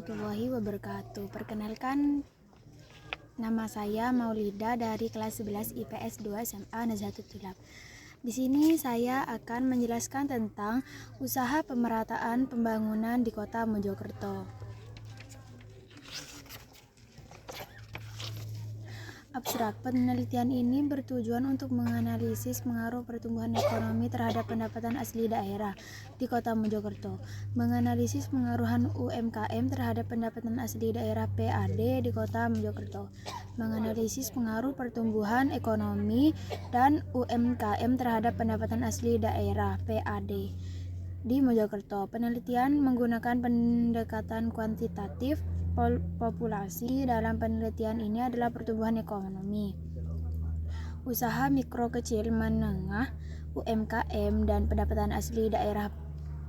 warahmatullahi wabarakatuh. Perkenalkan, nama saya Maulida dari kelas 11 IPS 2 SMA Nazhatul Tulab. Di sini saya akan menjelaskan tentang usaha pemerataan pembangunan di Kota Mojokerto. Abstrak, penelitian ini bertujuan untuk menganalisis pengaruh pertumbuhan ekonomi terhadap pendapatan asli daerah di Kota Mojokerto, menganalisis pengaruhan UMKM terhadap pendapatan asli daerah PAD di Kota Mojokerto, menganalisis pengaruh pertumbuhan ekonomi dan UMKM terhadap pendapatan asli daerah PAD di Mojokerto. Penelitian menggunakan pendekatan kuantitatif. Populasi dalam penelitian ini adalah pertumbuhan ekonomi, usaha mikro kecil menengah UMKM dan pendapatan asli daerah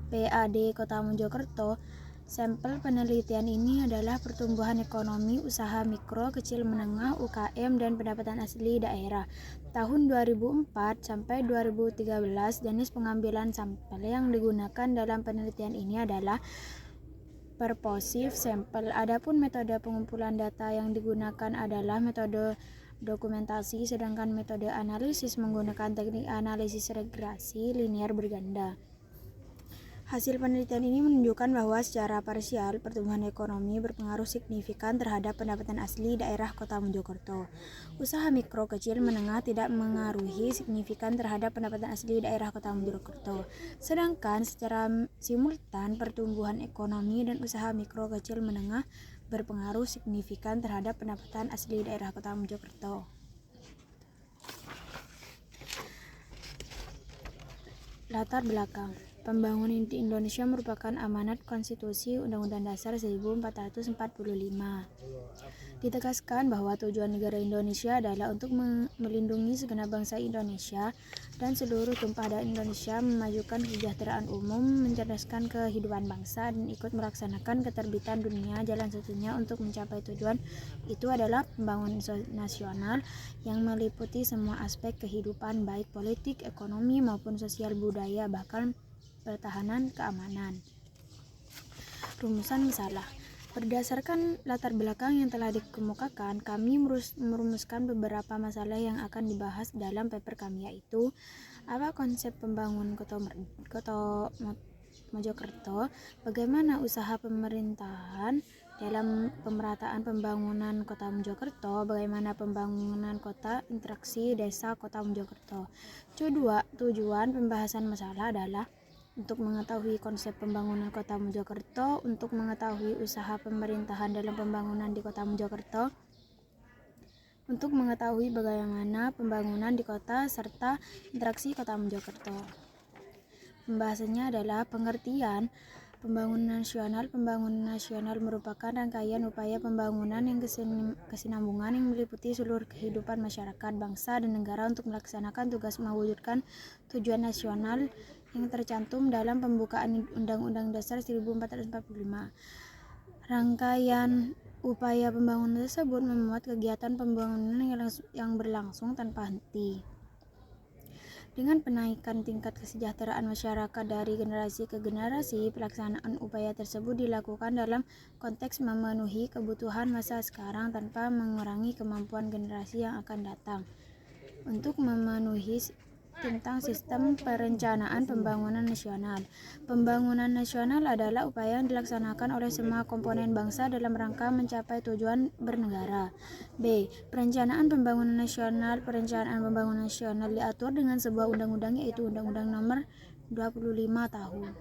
PAD Kota Mojokerto. Sampel penelitian ini adalah pertumbuhan ekonomi, usaha mikro kecil menengah UKM dan pendapatan asli daerah tahun 2004 sampai 2013. Jenis pengambilan sampel yang digunakan dalam penelitian ini adalah purposive sampel. Adapun metode pengumpulan data yang digunakan adalah metode dokumentasi, sedangkan metode analisis menggunakan teknik analisis regresi linear berganda. Hasil penelitian ini menunjukkan bahwa secara parsial pertumbuhan ekonomi berpengaruh signifikan terhadap pendapatan asli daerah Kota Mojokerto. Usaha mikro kecil menengah tidak mengaruhi signifikan terhadap pendapatan asli daerah Kota Mojokerto. Sedangkan secara simultan pertumbuhan ekonomi dan usaha mikro kecil menengah berpengaruh signifikan terhadap pendapatan asli daerah Kota Mojokerto. Latar belakang. Pembangunan di Indonesia merupakan amanat konstitusi Undang-Undang Dasar 1445. Ditegaskan bahwa tujuan negara Indonesia adalah untuk melindungi segenap bangsa Indonesia dan seluruh tumpah darah Indonesia, memajukan kesejahteraan umum, mencerdaskan kehidupan bangsa, dan ikut melaksanakan ketertiban dunia. Jalan satunya untuk mencapai tujuan itu adalah pembangunan nasional yang meliputi semua aspek kehidupan, baik politik, ekonomi, maupun sosial, budaya, bahkan pertahanan keamanan. Rumusan masalah. Berdasarkan latar belakang yang telah dikemukakan, kami merumuskan beberapa masalah yang akan dibahas dalam paper kami, yaitu apa konsep pembangunan Kota Mojokerto, bagaimana usaha pemerintahan dalam pemerataan pembangunan Kota Mojokerto, bagaimana pembangunan kota, interaksi desa Kota Mojokerto. Tujuan pembahasan masalah adalah untuk mengetahui konsep pembangunan Kota Mojokerto, untuk mengetahui usaha pemerintahan dalam pembangunan di Kota Mojokerto, untuk mengetahui bagaimana pembangunan di kota serta interaksi Kota Mojokerto. Pembahasannya adalah pengertian pembangunan nasional. Pembangunan nasional merupakan rangkaian upaya pembangunan yang kesinambungan yang meliputi seluruh kehidupan masyarakat, bangsa, dan negara untuk melaksanakan tugas mewujudkan tujuan nasional yang tercantum dalam pembukaan Undang-Undang Dasar 1445. Rangkaian upaya pembangunan tersebut memuat kegiatan pembangunan yang berlangsung tanpa henti. Dengan penaikan tingkat kesejahteraan masyarakat dari generasi ke generasi, pelaksanaan upaya tersebut dilakukan dalam konteks memenuhi kebutuhan masa sekarang tanpa mengurangi kemampuan generasi yang akan datang. Untuk memenuhi tentang sistem perencanaan pembangunan nasional. Pembangunan nasional adalah upaya yang dilaksanakan oleh semua komponen bangsa dalam rangka mencapai tujuan bernegara. B. Perencanaan pembangunan nasional. Perencanaan pembangunan nasional diatur dengan sebuah undang-undang, yaitu Undang-Undang Nomor 25 Tahun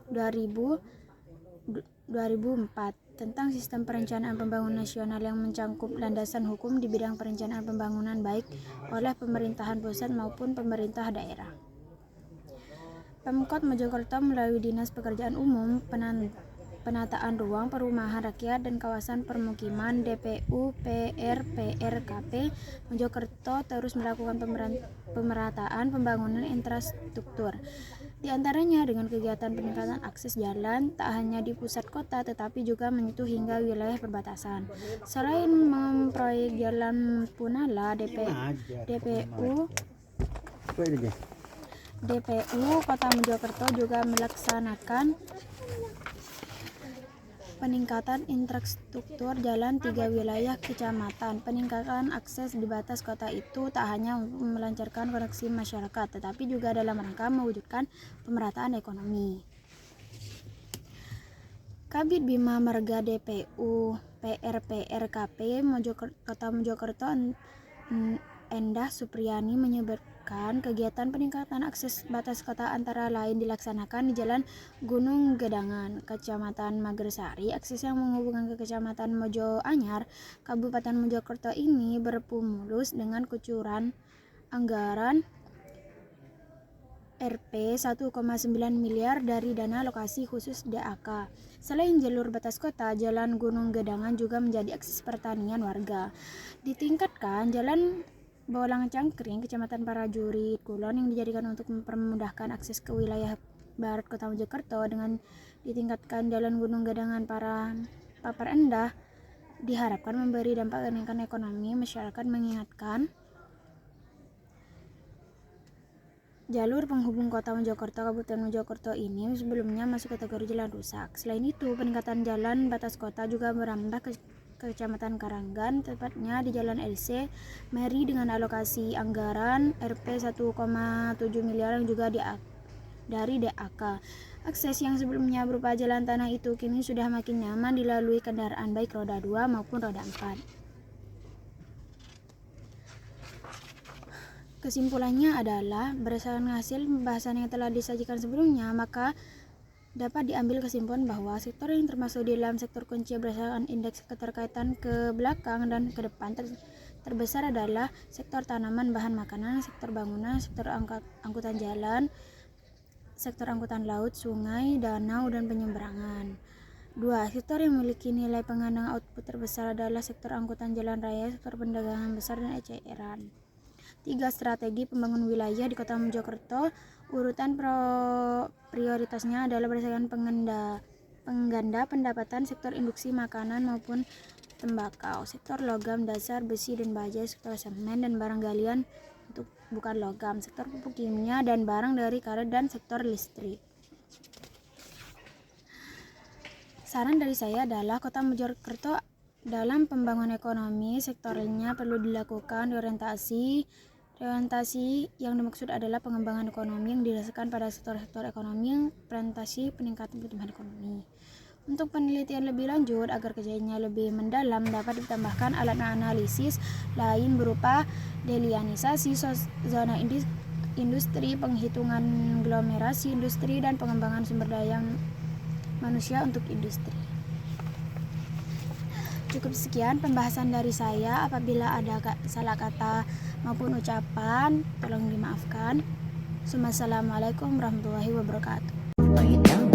2004 tentang sistem perencanaan pembangunan nasional yang mencangkup landasan hukum di bidang perencanaan pembangunan baik oleh pemerintahan pusat maupun pemerintah daerah. Pemkot Mojokerto melalui Dinas Pekerjaan Umum, Penataan Ruang, Perumahan Rakyat, dan Kawasan Permukiman DPU PRPRKP Mojokerto terus melakukan pemerataan pembangunan infrastruktur. Di antaranya dengan kegiatan peningkatan akses jalan tak hanya di pusat kota tetapi juga menyentuh hingga wilayah perbatasan. Selain memproyek jalan Punala, DPU Kota Mojokerto juga melaksanakan peningkatan infrastruktur jalan 3 wilayah kecamatan. Peningkatan akses di batas kota itu tak hanya melancarkan koneksi masyarakat, tetapi juga dalam rangka mewujudkan pemerataan ekonomi. Kabid Bima Marga DPU PRPRKP Kota Mojokerto Endah Supriyani menyebutkan kegiatan peningkatan akses batas kota antara lain dilaksanakan di Jalan Gunung Gedangan, Kecamatan Magersari. Akses yang menghubungkan ke Kecamatan Mojo Anyar, Kabupaten Mojokerto ini berpemulus dengan kucuran anggaran Rp 1,9 miliar dari dana alokasi khusus DAK. Selain jalur batas kota, Jalan Gunung Gedangan juga menjadi akses pertanian warga. Ditingkatkan Jalan Bolang Cangkring, Kecamatan Parajurit Kulon yang dijadikan untuk mempermudahkan akses ke wilayah barat Kota Mojokerto dengan ditingkatkan Jalan Gunung Gedangan Papar Endah diharapkan memberi dampak kenaikan ekonomi masyarakat, mengingatkan jalur penghubung Kota Mojokerto Kabupaten Mojokerto ini sebelumnya masuk kategori jalan rusak. Selain itu, peningkatan jalan batas kota juga merambah ke Kecamatan Karanggan, tepatnya di Jalan LC Meri dengan alokasi anggaran Rp 1,7 miliar yang juga dari DAK. Akses yang sebelumnya berupa jalan tanah itu kini sudah makin nyaman dilalui kendaraan baik roda 2 maupun roda 4. Kesimpulannya adalah, berdasarkan hasil pembahasan yang telah disajikan sebelumnya, maka dapat diambil kesimpulan bahwa sektor yang termasuk di dalam sektor kunci berdasarkan indeks keterkaitan ke belakang dan ke depan terbesar adalah sektor tanaman bahan makanan, sektor bangunan, sektor angkutan jalan, sektor angkutan laut, sungai, danau, dan penyeberangan. 2. Sektor yang memiliki nilai pengandang output terbesar adalah sektor angkutan jalan raya, sektor perdagangan besar, dan eceran. 3. Strategi pembangunan wilayah di Kota Mojokerto. Urutan prioritasnya adalah berdasarkan pengganda pendapatan sektor industri makanan maupun tembakau, sektor logam dasar, besi dan baja, sektor semen dan barang galian untuk bukan logam, sektor pupuk kimia dan barang dari karet, dan sektor listrik. Saran dari saya adalah Kota Mojokerto dalam pembangunan ekonomi sektornya perlu dilakukan orientasi yang dimaksud adalah pengembangan ekonomi yang didasarkan pada sektor-sektor ekonomi yang presentasi peningkatan pertumbuhan ekonomi. Untuk penelitian lebih lanjut agar kajiannya lebih mendalam dapat ditambahkan alat analisis lain berupa delinisasi zona industri, penghitungan aglomerasi industri, dan pengembangan sumber daya manusia untuk industri. Cukup sekian pembahasan dari saya. Apabila ada salah kata maupun ucapan, tolong dimaafkan. Assalamualaikum warahmatullahi wabarakatuh.